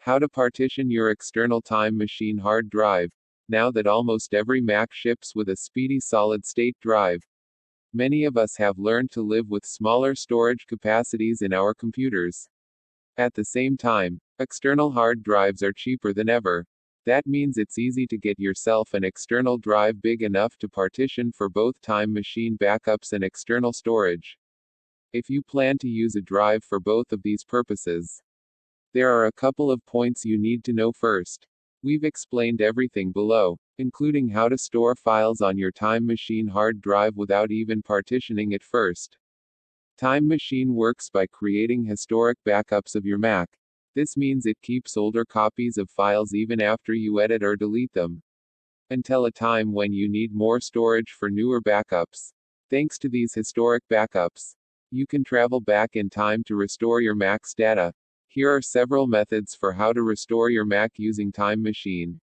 How to partition your external time machine hard drive. Now that almost every Mac ships with a speedy solid-state drive, many of us have learned to live with smaller storage capacities in our computers. At the same time, external hard drives are cheaper than ever. That means it's easy to get yourself an external drive big enough to partition for both time machine backups and external storage. If you plan to use a drive for both of these purposes, there are a couple of points you need to know first. We've explained everything below, including how to store files on your Time Machine hard drive without even partitioning it first. Time Machine works by creating historic backups of your Mac. This means it keeps older copies of files even after you edit or delete them, until a time when you need more storage for newer backups. Thanks to these historic backups, you can travel back in time to restore your Mac's data. Here are several methods for how to restore your Mac using Time Machine,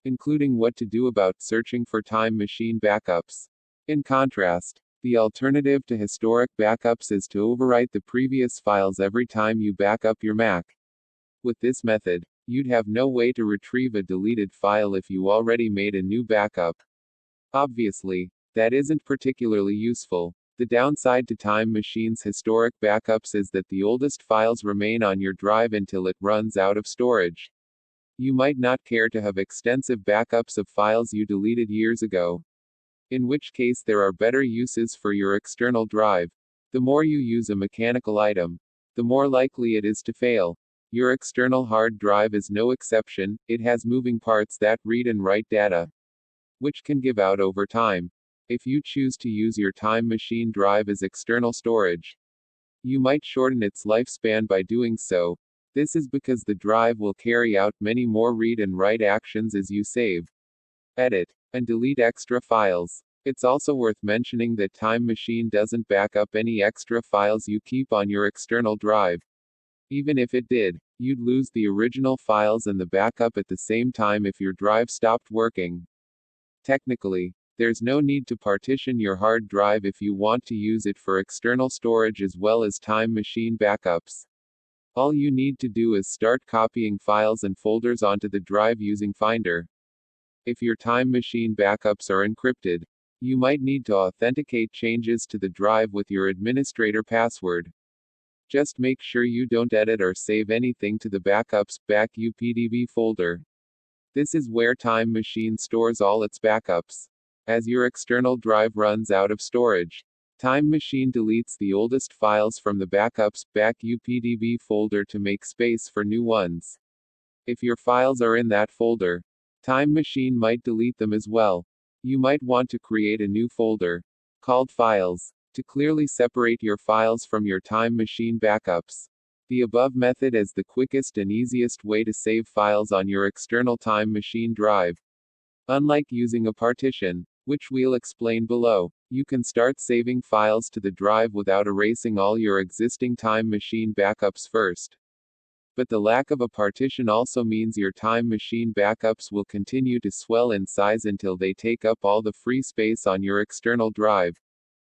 including what to do about searching for Time Machine backups. In contrast, the alternative to historic backups is to overwrite the previous files every time you back up your Mac. With this method, you'd have no way to retrieve a deleted file if you already made a new backup. Obviously, that isn't particularly useful. The downside to Time Machine's historic backups is that the oldest files remain on your drive until it runs out of storage. You might not care to have extensive backups of files you deleted years ago, in which case there are better uses for your external drive. The more you use a mechanical item, the more likely it is to fail. Your external hard drive is no exception. It has moving parts that read and write data, which can give out over time. If you choose to use your Time Machine drive as external storage, you might shorten its lifespan by doing so. This is because the drive will carry out many more read and write actions as you save, edit, and delete extra files. It's also worth mentioning that Time Machine doesn't back up any extra files you keep on your external drive. Even if it did, you'd lose the original files and the backup at the same time if your drive stopped working. Technically, there's no need to partition your hard drive if you want to use it for external storage as well as Time Machine backups. All you need to do is start copying files and folders onto the drive using Finder. If your Time Machine backups are encrypted, you might need to authenticate changes to the drive with your administrator password. Just make sure you don't edit or save anything to the backups .backup folder. This is where Time Machine stores all its backups. As your external drive runs out of storage, Time Machine deletes the oldest files from the backups .backup folder to make space for new ones. If your files are in that folder, Time Machine might delete them as well. You might want to create a new folder, called Files, to clearly separate your files from your Time Machine backups. The above method is the quickest and easiest way to save files on your external Time Machine drive. Unlike using a partition, which we'll explain below, you can start saving files to the drive without erasing all your existing Time Machine backups first. But the lack of a partition also means your Time Machine backups will continue to swell in size until they take up all the free space on your external drive.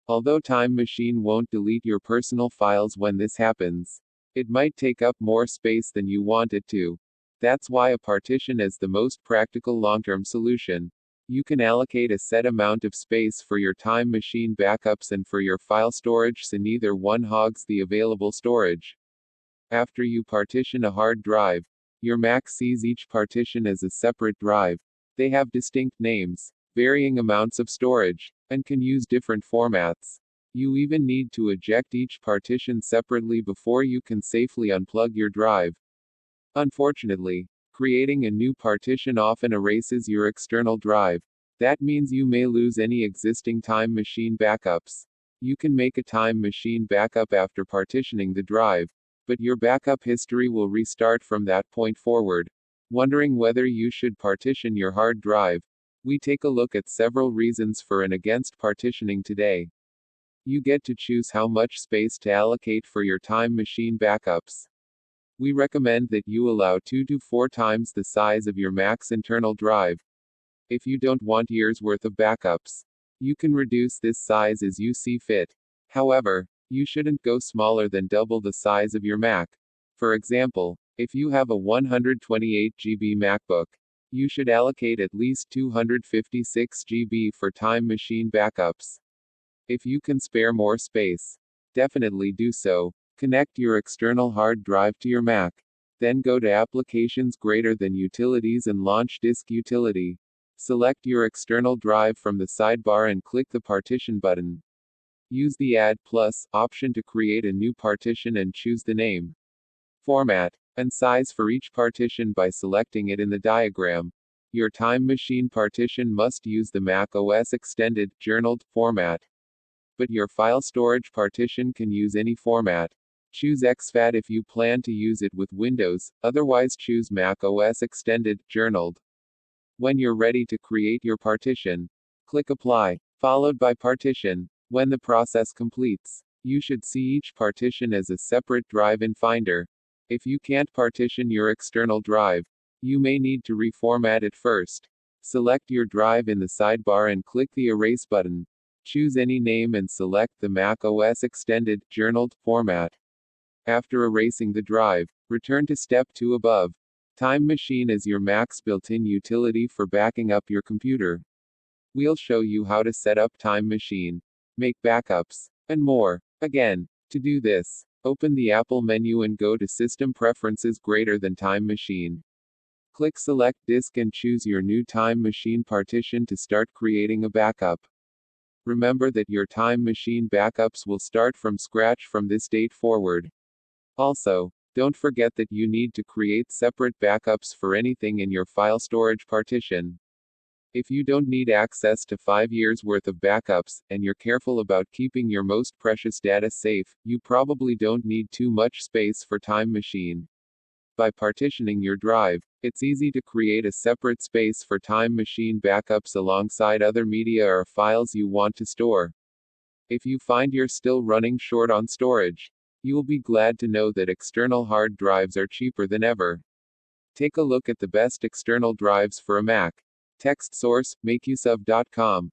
Although Time Machine won't delete your personal files when this happens, it might take up more space than you want it to. That's why a partition is the most practical long-term solution. You can allocate a set amount of space for your Time Machine backups and for your file storage so neither one hogs the available storage. After you partition a hard drive, your Mac sees each partition as a separate drive. They have distinct names, varying amounts of storage, and can use different formats. You even need to eject each partition separately before you can safely unplug your drive. Unfortunately, creating a new partition often erases your external drive. That means you may lose any existing Time Machine backups. You can make a Time Machine backup after partitioning the drive, but your backup history will restart from that point forward. Wondering whether you should partition your hard drive? We take a look at several reasons for and against partitioning today. You get to choose how much space to allocate for your Time Machine backups. We recommend that you allow 2 to 4 times the size of your Mac's internal drive. If you don't want years' worth of backups, you can reduce this size as you see fit. However, you shouldn't go smaller than double the size of your Mac. For example, If you have a 128 GB MacBook, you should allocate at least 256 GB for Time Machine backups. If you can spare more space, definitely do so. Connect your external hard drive to your Mac. Then go to Applications greater than Utilities and launch Disk Utility. Select your external drive from the sidebar and click the Partition button. Use the Add Plus option to create a new partition and choose the name, format, and size for each partition by selecting it in the diagram. Your Time Machine partition must use the Mac OS Extended, journaled format. But your file storage partition can use any format. Choose exFAT if you plan to use it with Windows, otherwise choose Mac OS Extended, journaled. When you're ready to create your partition, click Apply, followed by Partition. When the process completes, you should see each partition as a separate drive in Finder. If you can't partition your external drive, you may need to reformat it first. Select your drive in the sidebar and click the Erase button. Choose any name and select the Mac OS Extended, journaled format. After erasing the drive, return to Step 2 above. Time Machine is your Mac's built-in utility for backing up your computer. We'll show you how to set up Time Machine, make backups, and more. Again, to do this, open the Apple menu and go to System Preferences greater than Time Machine. Click Select Disk and choose your new Time Machine partition to start creating a backup. Remember that your Time Machine backups will start from scratch from this date forward. Also, don't forget that you need to create separate backups for anything in your file storage partition. If you don't need access to 5 years worth of backups, and you're careful about keeping your most precious data safe, you probably don't need too much space for Time Machine. By partitioning your drive, it's easy to create a separate space for Time Machine backups alongside other media or files you want to store. If you find you're still running short on storage, you'll be glad to know that external hard drives are cheaper than ever. Take a look at the best external drives for a Mac. Text source, makeuseof.com.